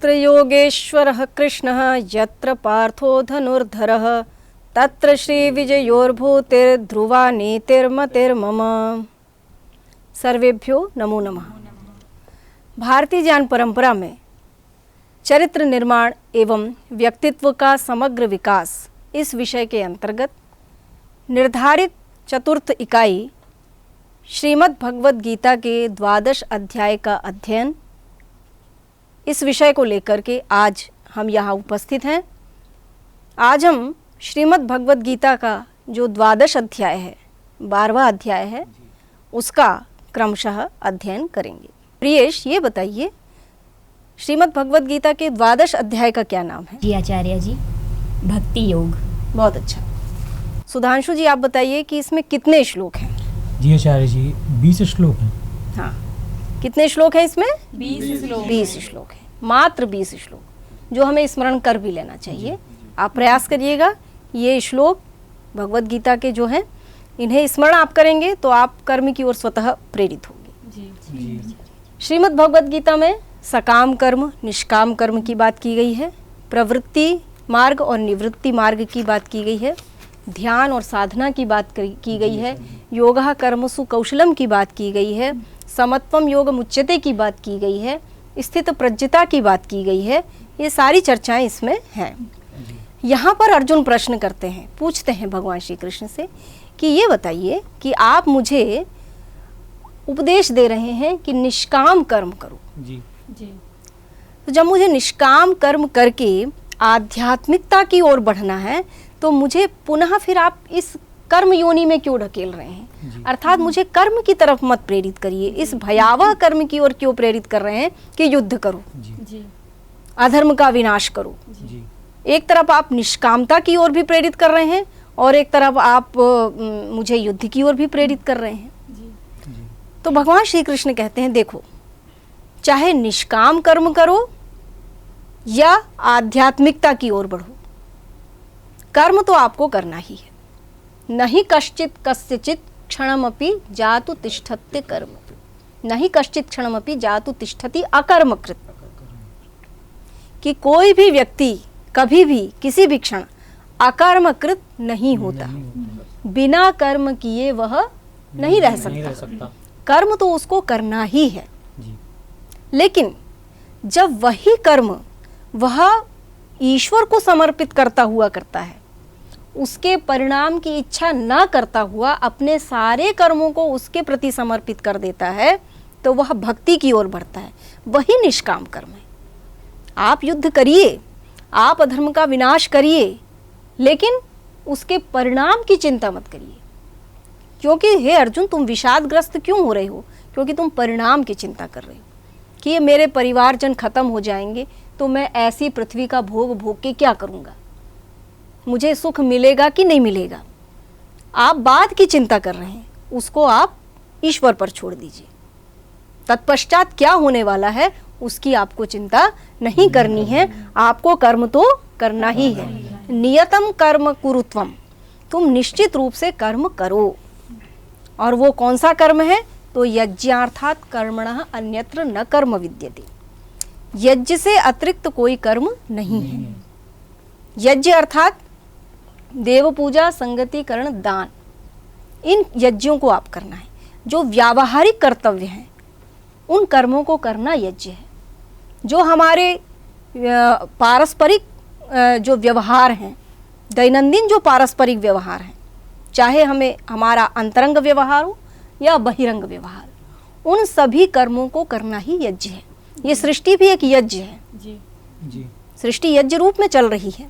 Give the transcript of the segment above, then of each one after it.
यत्र योगेश्वरः कृष्णः यत्र पार्थो धनुर्धरः तत्र श्रीविजयोर्भूतिर्ध्रुवा नीतिर्मतिर्मम। सर्वेभ्यो नमो नमः। भारतीय ज्ञान परंपरा में चरित्र निर्माण एवं व्यक्तित्व का समग्र विकास इस विषय के अंतर्गत निर्धारित चतुर्थ इकाई श्रीमद् भगवद गीता के 12 अध्याय का अध्ययन, इस विषय को लेकर के आज हम यहाँ उपस्थित हैं। आज हम श्रीमद् भगवद गीता का जो 12 अध्याय है, 12वां अध्याय है, उसका क्रमशः अध्ययन करेंगे। प्रियेश, ये बताइए श्रीमद् भगवद गीता के 12 अध्याय का क्या नाम है? जी आचार्य जी, भक्ति योग। बहुत अच्छा। सुधांशु जी, आप बताइए कि इसमें कितने श्लोक हैं? जी आचार्य जी, 20 श्लोक हैं। हाँ, कितने श्लोक हैं इसमें? 20 श्लोक हैं, मात्र 20 श्लोक, जो हमें स्मरण कर भी लेना चाहिए। आप प्रयास करिएगा, ये श्लोक भगवद गीता के जो हैं, इन्हें स्मरण आप करेंगे तो आप कर्म की ओर स्वतः प्रेरित होंगे। श्रीमद् भगवद गीता में सकाम कर्म, निष्काम कर्म की बात की गई है, प्रवृत्ति मार्ग और निवृत्ति मार्ग की बात की गई है, ध्यान और साधना की बात की गई है, योगः कर्मसु कौशलम की बात की गई है, समत्वम योग मुच्यते की बात की गई है, स्थित प्रज्ञता की बात की गई है। ये सारी चर्चाएं इसमें हैं। यहाँ पर अर्जुन प्रश्न करते हैं, पूछते हैं भगवान श्री कृष्ण से कि ये बताइए कि आप मुझे उपदेश दे रहे हैं कि निष्काम कर्म करो। जी। तो जब मुझे निष्काम कर्म करके आध्यात्मिकता की ओर बढ़ना है तो मुझे पुनः फिर आप इस कर्म योनि में क्यों ढकेल रहे हैं? अर्थात मुझे कर्म की तरफ मत प्रेरित करिए, इस भयावह कर्म की ओर क्यों प्रेरित कर रहे हैं कि युद्ध करो, अधर्म का विनाश करो। एक तरफ आप निष्कामता की ओर भी प्रेरित कर रहे हैं और एक तरफ आप मुझे युद्ध की ओर भी प्रेरित कर रहे हैं। तो भगवान श्री कृष्ण कहते हैं, देखो, चाहे निष्काम कर्म करो या आध्यात्मिकता की ओर बढ़ो, कर्म तो आपको करना ही है। नहीं कश्चित कस्यचित क्षणमपि जातु तिष्ठत्य कर्म, नहीं कश्चित क्षणमपि जातु तिष्ठति अकर्मकृत। कि कोई भी व्यक्ति कभी भी किसी भी क्षण अकर्मकृत नहीं होता, बिना कर्म किए वह नहीं रह सकता। कर्म तो उसको करना ही है। लेकिन जब वही कर्म वह ईश्वर को समर्पित करता हुआ करता है, उसके परिणाम की इच्छा न करता हुआ अपने सारे कर्मों को उसके प्रति समर्पित कर देता है, तो वह भक्ति की ओर बढ़ता है। वही निष्काम कर्म है। आप युद्ध करिए, आप अधर्म का विनाश करिए, लेकिन उसके परिणाम की चिंता मत करिए। क्योंकि हे अर्जुन, तुम विषादग्रस्त क्यों हो रहे हो? क्योंकि तुम परिणाम की चिंता कर रहे हो कि ये मेरे परिवारजन खत्म हो जाएंगे तो मैं ऐसी पृथ्वी का भोग भोग के क्या करूँगा, मुझे सुख मिलेगा कि नहीं मिलेगा। आप बाद की चिंता कर रहे हैं, उसको आप ईश्वर पर छोड़ दीजिए। तत्पश्चात क्या होने वाला है उसकी आपको चिंता नहीं करनी है। आपको कर्म तो करना ही है। नियतम कर्म कुरुत्वम, तुम निश्चित रूप से कर्म करो। और वो कौन सा कर्म है? तो यज्ञार्थात कर्मणः अन्यत्र न कर्म विद्यते। यज्ञ से अतिरिक्त कोई कर्म नहीं है। यज्ञ अर्थात देव पूजा, संगतिकरण, दान, इन यज्ञों को आप करना है। जो व्यावहारिक कर्तव्य हैं उन कर्मों को करना यज्ञ है। जो हमारे पारस्परिक जो व्यवहार हैं, दैनंदिन जो पारस्परिक व्यवहार हैं, चाहे हमें हमारा अंतरंग व्यवहार हो या बहिरंग व्यवहार, उन सभी कर्मों को करना ही यज्ञ है। ये सृष्टि भी एक यज्ञ है। जी। सृष्टि यज्ञ रूप में चल रही है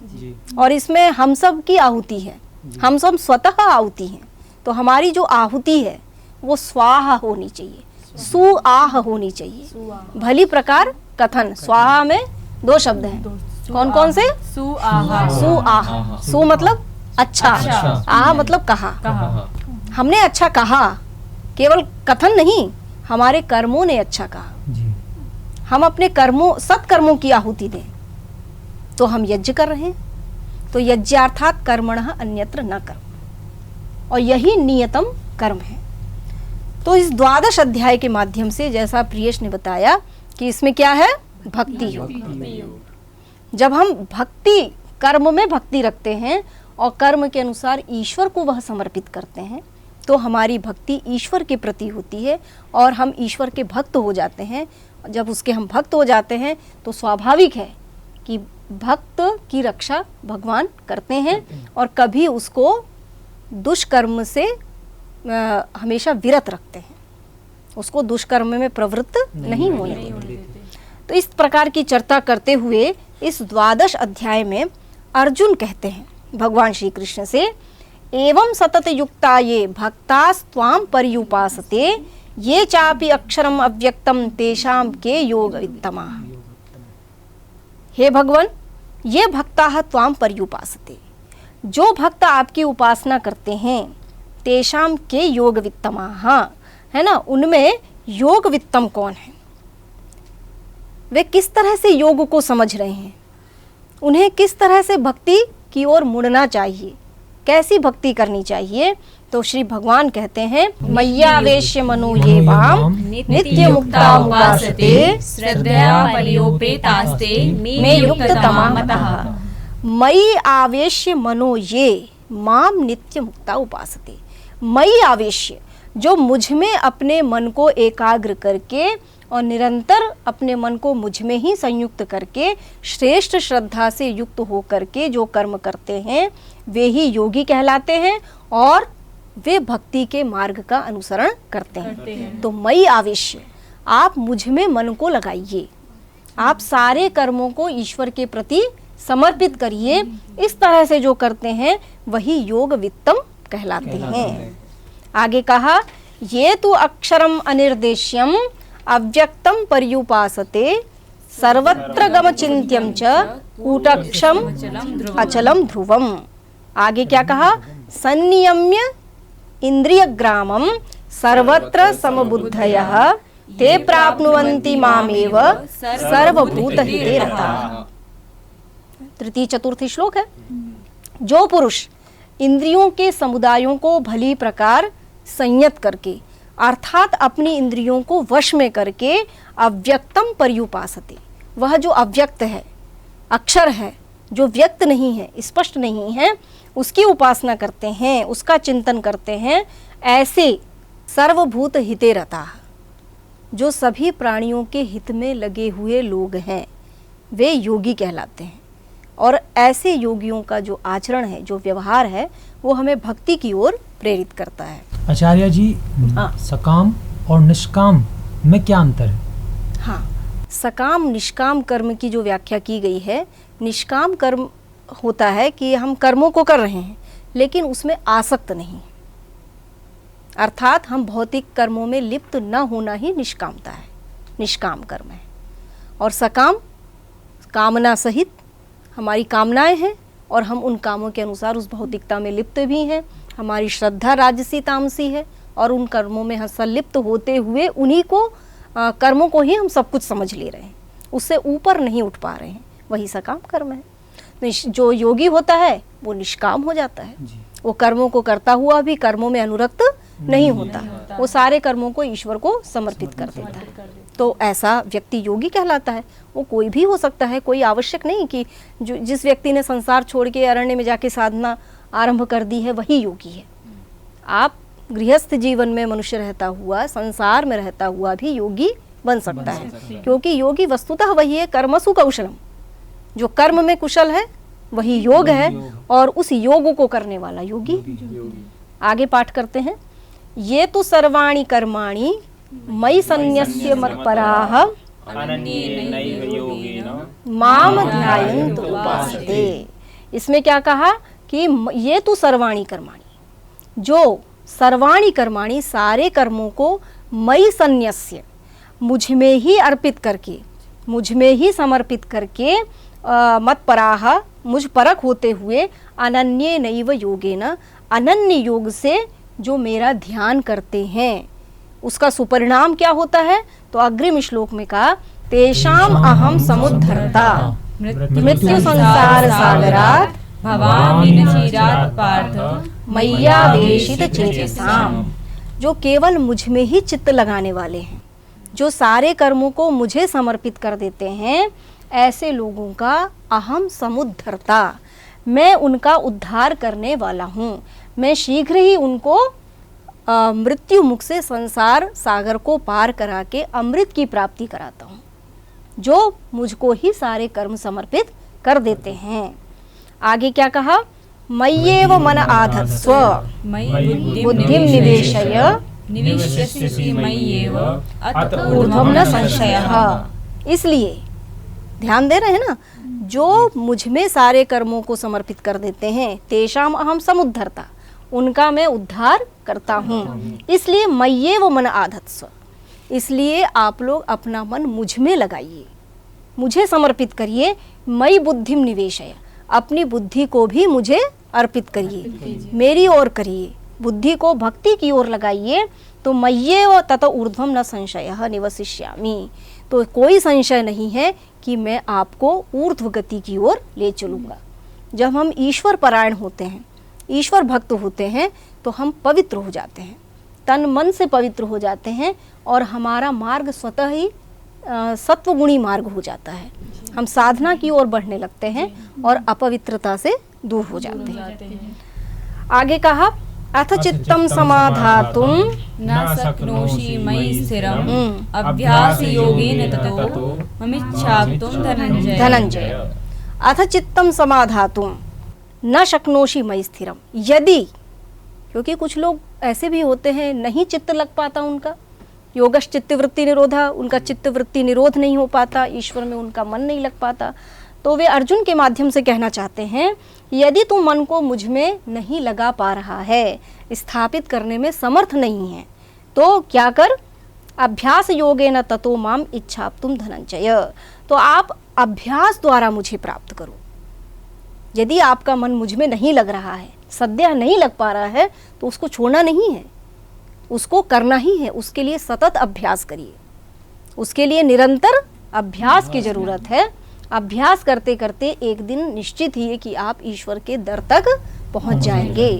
और इसमें हम सब की आहुति है। हम सब स्वतः आहुति हैं। तो हमारी जो आहुति है वो स्वाहा होनी चाहिए, सुआह होनी चाहिए। भली प्रकार कथन। स्वाहा में 2 शब्द हैं। कौन कौन से? सुआह। सु मतलब अच्छा, आह मतलब कहा। हमने अच्छा कहा, केवल कथन नहीं, हमारे कर्मों ने अच्छा कहा। हम अपने कर्मों, सत्कर्मों की आहुति दें तो हम यज्ञ कर रहे हैं। तो यज्ञार्थात कर्मणः अन्यत्र न कर्म, और यही नियतम कर्म है। तो इस 12 अध्याय के माध्यम से, जैसा प्रियेश ने बताया कि इसमें क्या है? भक्ति योग। जब हम भक्ति कर्म में भक्ति रखते हैं और कर्म के अनुसार ईश्वर को वह समर्पित करते हैं तो हमारी भक्ति ईश्वर के प्रति होती है और हम ईश्वर के भक्त हो जाते हैं। जब उसके हम भक्त हो जाते हैं तो स्वाभाविक है कि भक्त की रक्षा भगवान करते हैं और कभी उसको दुष्कर्म से हमेशा विरत रखते हैं, उसको दुष्कर्म में प्रवृत्त नहीं होने देते। तो इस प्रकार की चर्चा करते हुए इस 12 अध्याय में अर्जुन कहते हैं भगवान श्री कृष्ण से, एवं सतत युक्ता ये भक्तास्त्वां पर्युपासते ये चापि अक्षरम अव्यक्तम तेषां के योग वित्तमा। हे भगवान, ये भक्ताः त्वां पर्युपासते, जो भक्त आपकी उपासना करते हैं, तेषां के योग वित्तमा, है ना, उनमें योग वित्तम कौन है, वे किस तरह से योग को समझ रहे हैं, उन्हें किस तरह से भक्ति की ओर मुड़ना चाहिए, कैसी भक्ति करनी चाहिए। तो श्री भगवान कहते हैं, मय्यावेश्य मनो ये वाम नित्य मुक्ता उपासते श्रद्धया पर्योपेतास्ते मे युक्ततमा मतः। मयि आवेश्य मनो ये माम नित्य मुक्ता उपासते। मयि आवेश्य, जो मुझ में अपने मन को एकाग्र करके और निरंतर अपने मन को मुझ में ही संयुक्त करके श्रेष्ठ श्रद्धा से युक्त हो करके जो कर्म करते हैं वे ही योगी कहलाते हैं और वे भक्ति के मार्ग का अनुसरण करते हैं। तो मयि आवेश्य, आप मुझ में मन को लगाइए, आप सारे कर्मों को ईश्वर के प्रति समर्पित करिए। इस तरह से जो करते हैं वही योग वित्तम कहलाते हैं। आगे कहा, ये तो अक्षरम अनिर्देश्यम अव्यक्तम पर्युपासते सर्वत्र गम चिंत्यम च कूटक्षम अचलम ध्रुवम। आगे क्या कहा, संनियम्य इंद्रिय ग्रामम सर्वत्र समबुद्धयः ते प्राप्नुवन्ति मामेव सर्वभूत हिते रताः। तृतीय चतुर्थी श्लोक है। जो पुरुष इंद्रियों के समुदायों को भली प्रकार संयत करके अर्थात अपनी इंद्रियों को वश में करके अव्यक्तम पर्युपासते, वह जो अव्यक्त है, अक्षर है, जो व्यक्त नहीं है, स्पष्ट नहीं है, उसकी उपासना करते हैं, उसका चिंतन करते हैं, ऐसे सर्वभूत हिते रताः, जो सभी प्राणियों के हित में लगे हुए लोग हैं, वे योगी कहलाते हैं। और ऐसे योगियों का जो आचरण है, जो व्यवहार है, वो हमें भक्ति की ओर प्रेरित करता है। आचार्य जी, सकाम और निष्काम में क्या अंतर है? हाँ, सकाम निष्काम कर्म की जो व्याख्या की गई है, निष्काम कर्म होता है कि हम कर्मों को कर रहे हैं लेकिन उसमें आसक्त नहीं, अर्थात हम भौतिक कर्मों में लिप्त न होना ही निष्कामता है, निष्काम कर्म है। और सकाम कामना सहित हमारी कामनाएं हैं और हम उन कामों के अनुसार उस भौतिकता में लिप्त भी हैं, हमारी श्रद्धा राजसी तामसी है और उन कर्मों में हम संलिप्त होते हुए उन्हीं को कर्मों को ही हम सब कुछ समझ ले रहे हैं, उससे ऊपर नहीं उठ पा रहे हैं, वही सकाम कर्म है। जो योगी होता है वो निष्काम हो जाता है, वो कर्मों को करता हुआ भी कर्मों में अनुरक्त नहीं होता, वो सारे कर्मों को ईश्वर को समर्पित कर देता है। तो ऐसा व्यक्ति योगी कहलाता है। वो कोई भी हो सकता है, कोई आवश्यक नहीं कि जो जिस व्यक्ति ने संसार छोड़ के अरण्य में जाके साधना आरंभ कर दी है वही योगी है। आप गृहस्थ जीवन में मनुष्य रहता हुआ, संसार में रहता हुआ भी योगी बन सकता है, क्योंकि योगी वस्तुतः वही है कर्मसु कौशलम, जो कर्म में कुशल है वही योग है और उस योग को करने वाला योगी। आगे पाठ करते हैं, ये तो सर्वाणि कर्माणि मयि सन्न्यस्य मत्पराः माम ध्यायन्तु उपासते। इसमें क्या कहा कि ये तो सर्वाणि कर्माणि, जो सर्वाणि कर्माणि सारे कर्मों को मयि सन्न्यस्य मुझ में ही अर्पित करके, मुझ में ही समर्पित करके, मत्पराः मुझ परक होते हुए, अनन्ये नैव योगेन अनन्य योग से जो मेरा ध्यान करते हैं, उसका सुपरिणाम क्या होता है? तो अग्रिम श्लोक में कहा, तेषाम अहम समुद्धर्ता मृत्यु संसार सागरात् भवामि न चिरात् पार्थ मय्यावेशित चेतसाम। जो केवल मुझ में ही चित्त लगाने वाले हैं, जो सारे कर्मों को मुझे समर्पित कर देते हैं, ऐसे लोगों का अहम समुद्धरता, मैं उनका उद्धार करने वाला हूँ। मैं शीघ्र ही उनको मृत्यु मुख से संसार सागर को पार करा के अमृत की प्राप्ति कराता हूँ, जो मुझको ही सारे कर्म समर्पित कर देते हैं। आगे क्या कहा? मय्येव मन आधत्स्व बुद्धिं निवेशय निविष्यसि मय्येव अत ऊर्ध्वं न संशयः। इसलिए ध्यान दे रहे हैं ना, जो मुझ में सारे कर्मों को समर्पित कर देते हैं, तेषाम अहम समुद्धरता, उनका मैं उद्धार करता हूँ। इसलिए मय्येव मन आधत्स्व, इसलिए आप लोग अपना मन मुझ में लगाइए, मुझे समर्पित करिए। मयि बुद्धिम निवेशय, अपनी बुद्धि को भी मुझे अर्पित करिए, मेरी ओर करिए, बुद्धि को भक्ति की ओर लगाइए। तो मय्येव तत ऊर्ध्वं न संशयः निवसिष्यामि, तो कोई संशय नहीं है कि मैं आपको ऊर्ध्व गति की ओर ले चलूँगा। जब हम ईश्वर परायण होते हैं, ईश्वर भक्त होते हैं, तो हम पवित्र हो जाते हैं, तन मन से पवित्र हो जाते हैं, और हमारा मार्ग स्वतः ही सत्वगुणी मार्ग हो जाता है। हम साधना की ओर बढ़ने लगते हैं और अपवित्रता से दूर हो जाते हैं। आगे कहा, अथ चित्तं समाधातुं न शक्नोषि मयि स्थिरम् अभ्यास योगेन ततो ममिच्छाप्तुं धनंजय। अथ चित्तं समाधातुं न शक्नोषि मयि स्थिरम्, यदि, क्योंकि कुछ लोग ऐसे भी होते हैं नहीं चित्त लग पाता उनका, योगश चित्तवृत्ति निरोधा, उनका चित्तवृत्ति निरोध नहीं हो पाता, ईश्वर में उनका मन नहीं लग पाता, तो वे अर्जुन के माध्यम से कहना चाहते हैं, यदि तू मन को मुझ में नहीं लगा पा रहा है, स्थापित करने में समर्थ नहीं है, तो क्या कर? अभ्यास योगेन ततो माम इच्छाप्तुं धनंजय, तो आप अभ्यास द्वारा मुझे प्राप्त करो। यदि आपका मन मुझ में नहीं लग रहा है, सद्यः नहीं लग पा रहा है, तो उसको छोड़ना नहीं है, उसको करना ही है। उसके लिए सतत अभ्यास करिए, उसके लिए निरंतर अभ्यास की जरूरत है। अभ्यास करते करते एक दिन निश्चित ही है कि आप ईश्वर के दर तक पहुंच जाएंगे,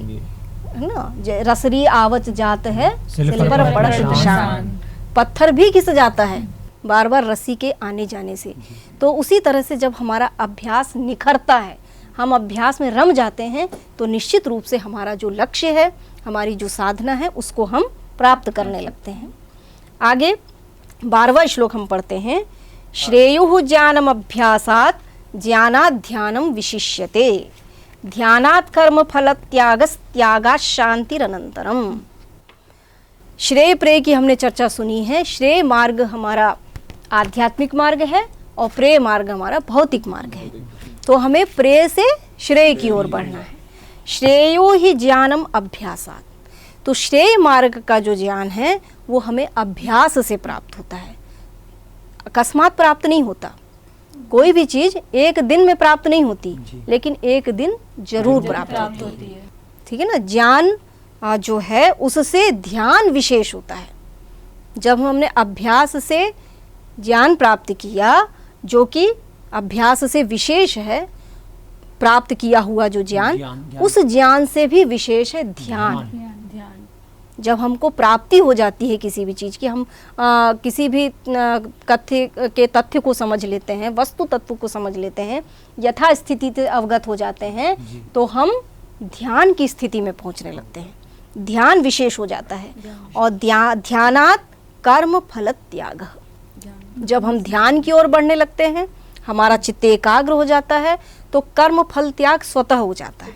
है ना। रसरी आवच जात है सिल पर पड़त शान, पत्थर भी घिस जाता है बार बार रस्सी के आने जाने से। तो उसी तरह से जब हमारा अभ्यास निखरता है, हम अभ्यास में रम जाते हैं, तो निश्चित रूप से हमारा जो लक्ष्य है, हमारी जो साधना है, उसको हम प्राप्त करने लगते हैं। आगे 12वां श्लोक हम पढ़ते हैं। श्रेयुः ज्ञानम अभ्यासात् ज्ञानात् ध्यानम विशिष्यते, ध्यानात् कर्म फल त्यागात् शांतिरनंतरम। श्रेय प्रेय की हमने चर्चा सुनी है। श्रेय मार्ग हमारा आध्यात्मिक मार्ग है और प्रेय मार्ग हमारा भौतिक मार्ग है। तो हमें प्रेय से श्रेय की ओर बढ़ना है। श्रेयो ही ज्ञानम अभ्यासात्, तो श्रेय मार्ग का जो ज्ञान है वो हमें अभ्यास से प्राप्त होता है, अकस्मात प्राप्त नहीं होता। कोई भी चीज एक दिन में प्राप्त नहीं होती, लेकिन एक दिन जरूर प्राप्त होती है। ठीक है ना। ज्ञान जो है उससे ध्यान विशेष होता है। जब हमने अभ्यास से ज्ञान प्राप्त किया, जो कि अभ्यास से विशेष है, प्राप्त किया हुआ जो ज्ञान, उस ज्ञान से भी विशेष है ध्यान। जब हमको प्राप्ति हो जाती है किसी भी चीज़ की, हम किसी भी तथ्य को समझ लेते हैं, वस्तु तत्व को समझ लेते हैं, यथा स्थिति से अवगत हो जाते हैं, तो हम ध्यान की स्थिति में पहुंचने लगते हैं। ध्यान विशेष हो जाता है। और ध्यानात् कर्म फल त्याग, जब हम ध्यान की ओर बढ़ने लगते हैं, हमारा चित्त एकाग्र हो जाता है, तो कर्म फल त्याग स्वतः हो जाता है।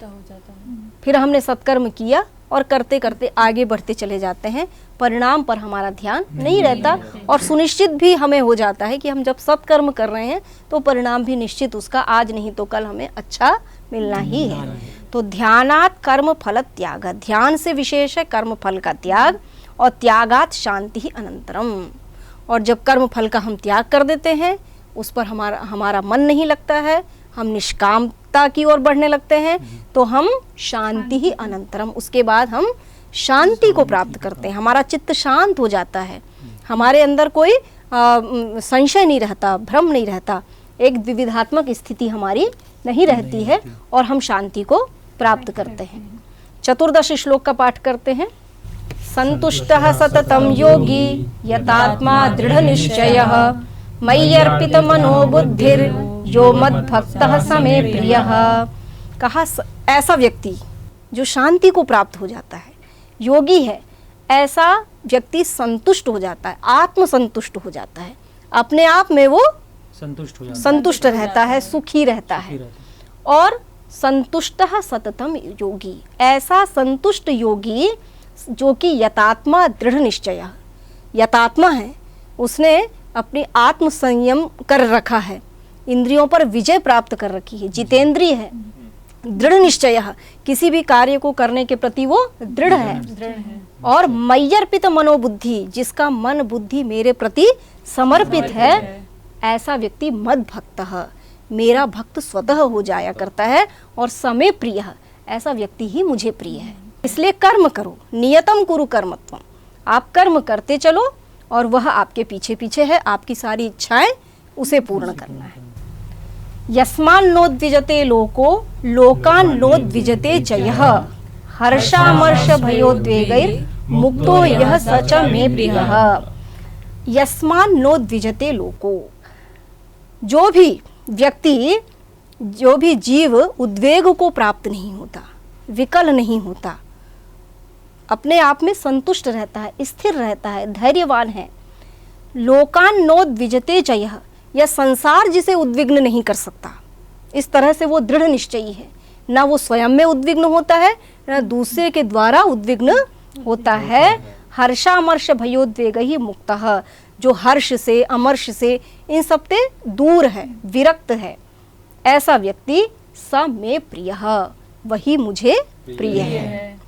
फिर हमने सत्कर्म किया और करते करते आगे बढ़ते चले जाते हैं, परिणाम पर हमारा ध्यान नहीं रहता, और सुनिश्चित भी हमें हो जाता है कि हम जब सत्कर्म कर रहे हैं तो परिणाम भी निश्चित उसका आज नहीं तो कल हमें अच्छा मिलना ही है। तो ध्यानात् कर्म फल त्याग, ध्यान से विशेष है कर्म फल का त्याग, और त्यागात् शांति अनंतरम। और जब कर्म फल का हम त्याग कर देते हैं, उस पर हमारा मन नहीं लगता है, हम निष्कामता की ओर बढ़ने लगते हैं, तो हम शांति ही अनंतरम, उसके बाद हम शांति को प्राप्त करते हैं। हमारा चित्त शांत हो जाता है, हमारे अंदर कोई संशय नहीं रहता, भ्रम नहीं रहता, एक द्विविधात्मक स्थिति हमारी नहीं रहती है, और हम शांति को प्राप्त करते हैं। 14 श्लोक का पाठ करते हैं। संतुष्टः सततं योगी यतात्मा दृढ़ निश्चयः मयि अर्पित मनोबुद्धिर यो मद्भक्तः स मे प्रियः। कहा ऐसा व्यक्ति जो शांति को प्राप्त हो जाता है, योगी है, ऐसा व्यक्ति संतुष्ट हो जाता है, आत्मसंतुष्ट हो जाता है, अपने आप में वो संतुष्ट रहता है, सुखी रहता है। और संतुष्टः सततम योगी, ऐसा संतुष्ट योगी जो कि यतात्मा दृढ़ निश्चय, यतात्मा है, उसने अपनी आत्म संयम कर रखा है, इंद्रियों पर विजय प्राप्त कर रखी है, जितेंद्रिय है, दृढ़ निश्चय, किसी भी कार्य को करने के प्रति वो दृढ़ है। और मय्यर्पित मनोबुद्धि, जिसका मन बुद्धि मेरे प्रति समर्पित है, ऐसा व्यक्ति मद भक्त, मेरा भक्त स्वतः हो जाया करता है। और समय प्रिय, ऐसा व्यक्ति ही मुझे प्रिय है। इसलिए कर्म करो, नियतम कुरु कर्मत्वम, आप कर्म करते चलो और वह आपके पीछे पीछे है, आपकी सारी इच्छाएं उसे पूर्ण करना है। यस्मान् नोद्विजते लोको लोकान् नोद्विजते च यः हर्षामर्ष भयोद्वेगैर् मुक्तो यः स च मे प्रियः। यस्मान् नोद्विजते लोको, जो भी व्यक्ति, जो भी जीव उद्वेग को प्राप्त नहीं होता, विकल नहीं होता, अपने आप में संतुष्ट रहता है, स्थिर रहता है, धैर्यवान है। लोकान् नोद्विजते च यः, यह संसार जिसे उद्विग्न नहीं कर सकता, इस तरह से वो दृढ़ निश्चयी है। ना वो स्वयं में उद्विग्न होता है, ना दूसरे के द्वारा उद्विग्न होता है। हर्षामर्ष भयोद्वेग ही मुक्तः, जो हर्ष से, अमर्ष से, इन सब से दूर है, विरक्त है, ऐसा व्यक्ति स मे प्रियः, वही मुझे प्रिय है।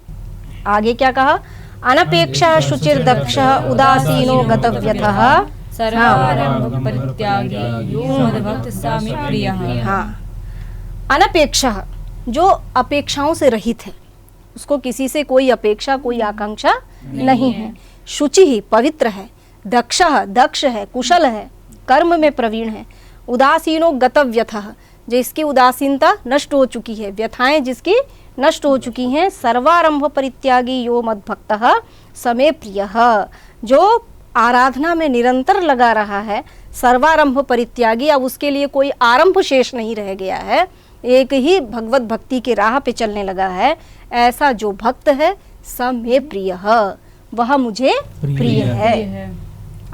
आगे क्या कहा? अनपेक्षा शुचिर दक्ष उदासीनो गतव्यथः सर्वारंभ परित्यागी यो मद्भक्त स मे प्रियः। हाँ, अनपेक्षा, जो अपेक्षाओं से रहित है, उसको किसी से कोई अपेक्षा, कोई आकांक्षा नहीं है। शुचि ही, पवित्र है। दक्षः, दक्ष है, कुशल है, कर्म में प्रवीण है। उदासीनो गतव्यथः, जिसकी उदासीनता नष्ट हो चुकी है, व्यथाएं जिसकी नष्ट हो चुकी हैं। सर्वारंभ परित्यागी यो मद्भक्तः स मे प्रियः, जो आराधना में निरंतर लगा रहा है, सर्वारंभ परित्यागी, अब उसके लिए कोई आरंभ शेष नहीं रह गया है, एक ही भगवत भक्ति के राह पे चलने लगा है, ऐसा जो भक्त है स मे प्रियः, वह मुझे प्रिय है।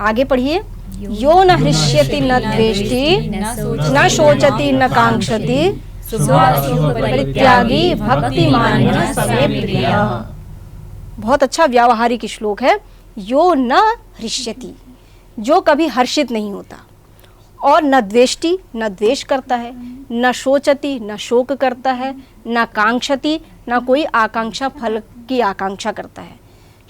आगे पढ़िए। यो न हृष्यति न द्वेष्टि न शोचति न कांक्षति परित्यागी भक्तिमान्यः स मे प्रियः। बहुत अच्छा व्यावहारिक श्लोक है। यो न हृष्यति, जो कभी हर्षित नहीं होता, और न द्वेष्टि, न द्वेष करता है, न शोचति, न शोक करता है, न कांक्षति, न कोई आकांक्षा, फल की आकांक्षा करता है।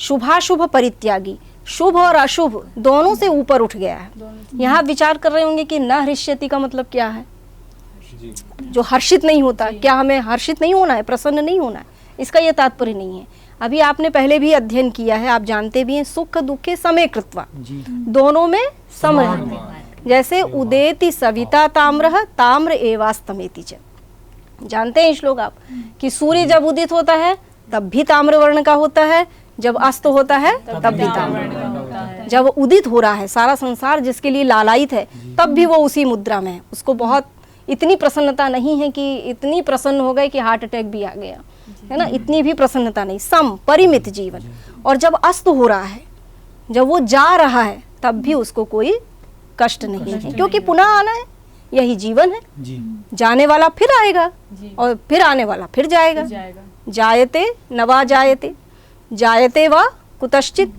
शुभाशुभ परित्यागी, शुभ और अशुभ दोनों से ऊपर उठ गया है। यहाँ विचार कर रहे होंगे कि न हृष्यति का मतलब क्या है? जो हर्षित नहीं होता। क्या हमें हर्षित नहीं होना है, प्रसन्न नहीं होना है? इसका यह तात्पर्य नहीं है। अभी आपने पहले भी अध्ययन किया है, आप जानते भी हैं, सुख दुखे समे कृत्वा, दोनों में सम रहते। जैसे उदेति सविता ताम्रः ताम्र एवास्तमेति च, जानते हैं श्लोक आप, कि सूर्य जब उदित होता है तब भी ताम्र वर्ण का होता है, जब अस्त होता है तब भी ताम्र वर्ण का होता है। जब उदित हो रहा है, सारा संसार जिसके लिए लालायित है, तब भी वो उसी मुद्रा में है। उसको बहुत इतनी प्रसन्नता नहीं है कि इतनी प्रसन्न हो गए कि हार्ट अटैक भी आ गया, है ना, इतनी भी प्रसन्नता नहीं, सम परिमित जीवन। और जब अस्त हो रहा है, जब वो जा रहा है, तब भी उसको कोई कष्ट नहीं है, क्योंकि पुनः आना है, यही जीवन है। जाने वाला फिर आएगा और फिर आने वाला फिर जाएगा। जायते नवा जायते, जायते वा कुतश्चित,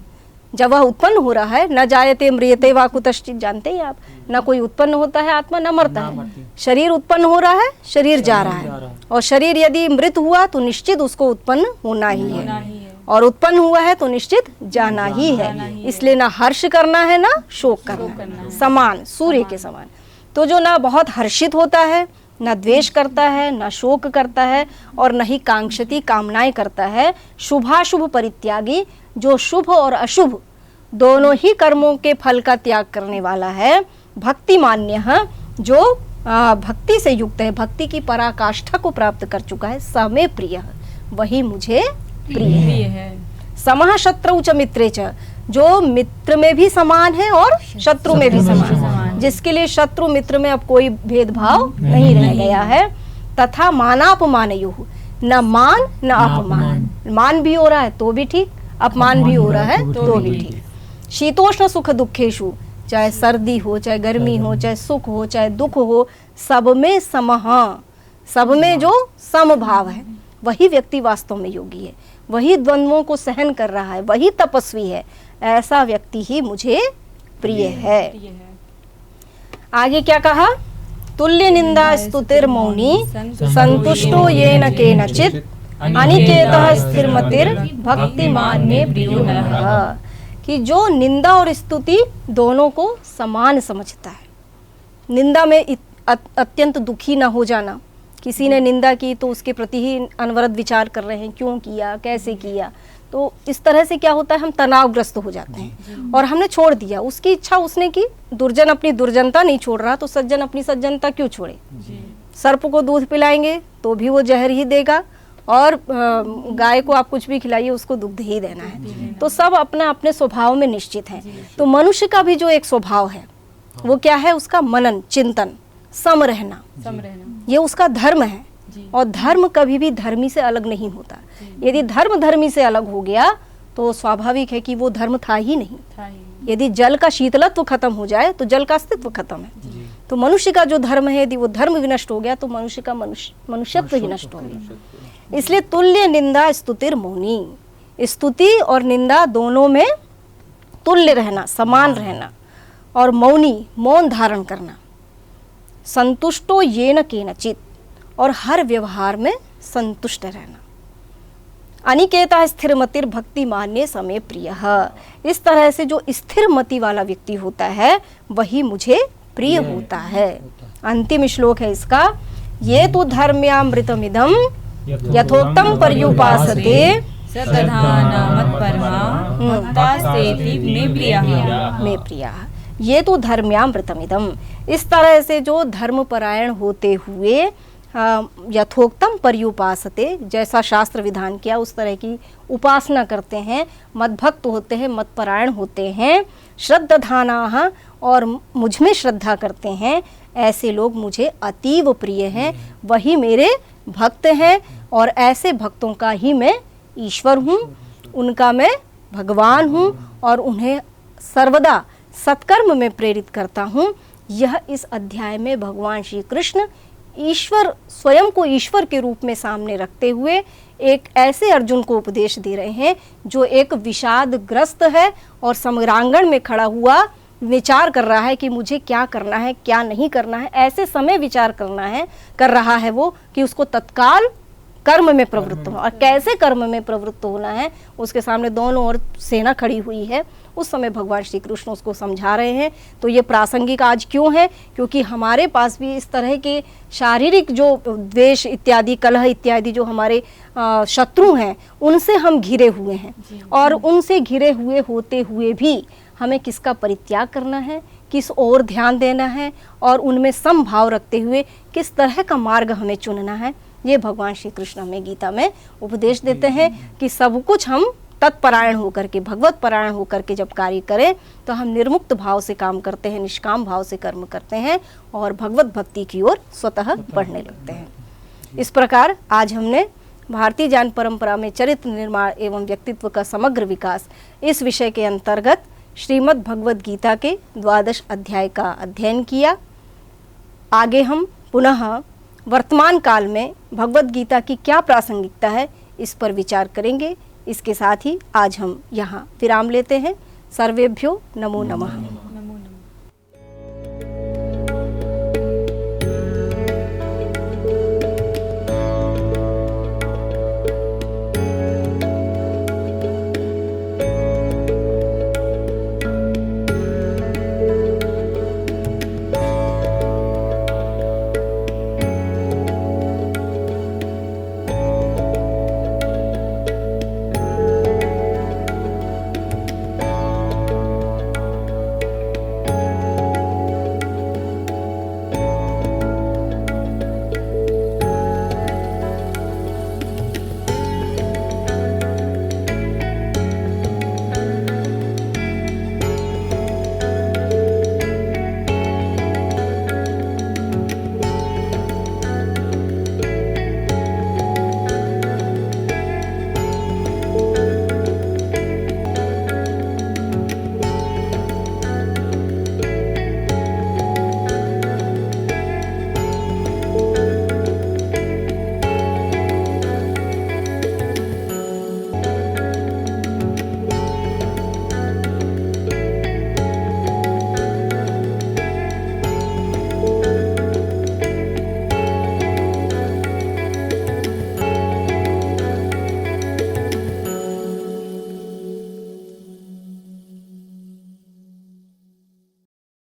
जब वह उत्पन्न हो रहा है, न जायते म्रियते वा कुतश्चित, जानते हैं आप, न कोई उत्पन्न होता है आत्मा, न मरता है। शरीर उत्पन्न हो रहा है, शरीर जा रहा है, और शरीर यदि मृत हुआ तो निश्चित उसको उत्पन्न होना ही है, और उत्पन्न हुआ है तो निश्चित जाना ही है। इसलिए ना हर्ष करना है, ना शोक करना है, समान, सूर्य के समान। तो जो ना बहुत हर्षित होता है, न द्वेष करता है, न शोक करता है, और न ही कांक्षति, कामनाएं करता है। शुभाशुभ परित्यागी, जो शुभ और अशुभ दोनों ही कर्मों के फल का त्याग करने वाला है। भक्तिमान्य, जो भक्ति से युक्त है, भक्ति की पराकाष्ठा को प्राप्त कर चुका है। स मे प्रिय, वही मुझे प्रिय है। समः शत्रौ च मित्रे च, जो मित्र में भी समान है और शत्रु में भी समान है, जिसके लिए शत्रु मित्र में अब कोई भेदभाव नहीं रह गया है। तथा मानापमानयोः, न मान न अपमान, मान भी हो रहा है तो भी ठीक, अपमान भी हो रहा है तो भी ठीक। शीतोष्ण सुख दुखेषु, चाहे सर्दी हो, चाहे गर्मी हो, चाहे सुख हो, चाहे दुख हो, सब में समः, सब में जो समभाव है, वही व्यक्ति वास्तव में योगी है, वही द्वंद्वों को सहन कर रहा है, वही तपस्वी है। ऐसा व्यक्ति ही मुझे प्रिय है। आगे क्या कहा? तुल्य निंदा स्तुतिर मौनी संतुष्टो येन केनचित् अनिकेतः स्थिरमतिर् भक्तिमान में प्रियो नरः, कि जो निंदा और स्तुति दोनों को समान समझता है। निंदा में अत्यंत दुखी ना हो जाना, किसी ने निंदा की तो उसके प्रति ही अनवरत विचार कर रहे हैं, क्यों किया, कैसे किया, तो इस तरह से क्या होता है, हम तनावग्रस्त हो जाते हैं और हमने छोड़ दिया। उसकी इच्छा उसने की, दुर्जन अपनी दुर्जनता नहीं छोड़ रहा तो सज्जन अपनी सज्जनता क्यों छोड़े? सर्प को दूध पिलाएंगे तो भी वो जहर ही देगा, और गाय को आप कुछ भी खिलाइए उसको दुग्ध ही देना है। तो सब अपना अपने स्वभाव में निश्चित है। तो मनुष्य का भी जो एक स्वभाव है वो क्या है? उसका मनन चिंतन, सम रहना, ये उसका धर्म है। और धर्म कभी भी धर्मी से अलग नहीं होता। यदि धर्म धर्मी से अलग हो गया तो स्वाभाविक है कि वो धर्म था ही नहीं। यदि जल का शीतलत्व खत्म हो जाए तो जल का अस्तित्व खत्म है। तो मनुष्य का जो धर्म है, यदि वो धर्म विनष्ट हो गया तो मनुष्य का मनुष्यत्व ही नष्ट हो गया। इसलिए तुल्य निंदा स्तुतिर मौनी, स्तुति और निंदा दोनों में तुल्य रहना, समान रहना, और मौनी, मौन धारण करना। संतुष्टो येन केनचित्, और हर व्यवहार में संतुष्ट रहना। अनिकेतः स्थिरमतिर् भक्तिमान्ये समे प्रियः, इस तरह से जो स्थिर मति वाला व्यक्ति होता है वही मुझे प्रिय होता है। अंतिम श्लोक है इसका, ये तो धर्म्यामृतमिदं यथोक्तं पर्युपासते मे प्रियः। ये तो धर्म्यामृतमिदं, इस तरह से जो धर्मपरायण होते हुए यथोक्तम पर्युपासते, जैसा शास्त्र विधान किया उस तरह की उपासना करते हैं, मद्भक्त होते हैं, मतपरायण होते हैं, श्रद्धानाः, और मुझ में श्रद्धा करते हैं, ऐसे लोग मुझे अतीव प्रिय हैं, वही मेरे भक्त हैं। और ऐसे भक्तों का ही मैं ईश्वर हूँ, उनका मैं भगवान हूँ, और उन्हें सर्वदा सत्कर्म में प्रेरित करता हूँ। यह इस अध्याय में भगवान श्री कृष्ण ईश्वर, स्वयं को ईश्वर के रूप में सामने रखते हुए एक ऐसे अर्जुन को उपदेश दे रहे हैं जो एक विषादग्रस्त है और समरांगण में खड़ा हुआ विचार कर रहा है कि मुझे क्या करना है, क्या नहीं करना है। ऐसे समय विचार कर रहा है वो कि उसको तत्काल कर्म में प्रवृत्त हो, और कैसे कर्म में प्रवृत्त होना है उसके सामने दोनों ओर सेना खड़ी हुई है। उस समय भगवान श्री कृष्ण उसको समझा रहे हैं। तो ये प्रासंगिक आज क्यों है? क्योंकि हमारे पास भी इस तरह के शारीरिक जो द्वेष इत्यादि, कलह इत्यादि जो हमारे शत्रु हैं, उनसे हम घिरे हुए हैं, और उनसे घिरे हुए होते हुए भी हमें किसका परित्याग करना है, किस ओर ध्यान देना है, और उनमें समभाव रखते हुए किस तरह का मार्ग हमें चुनना है, ये भगवान श्री कृष्ण हमें गीता में उपदेश देते हैं कि सब कुछ हम तत्परायण होकर के, भगवत परायण होकर के जब कार्य करें तो हम निर्मुक्त भाव से काम करते हैं, निष्काम भाव से कर्म करते हैं, और भगवत भक्ति की ओर स्वतः बढ़ने लगते हैं। इस प्रकार आज हमने भारतीय ज्ञान परंपरा में चरित्र निर्माण एवं व्यक्तित्व का समग्र विकास, इस विषय के अंतर्गत श्रीमद् भगवद गीता के 12 अध्याय का अध्ययन किया। आगे हम पुनः वर्तमान काल में भगवद गीता की क्या प्रासंगिकता है, इस पर विचार करेंगे। इसके साथ ही आज हम यहाँ विराम लेते हैं। सर्वेभ्यो नमो नमः।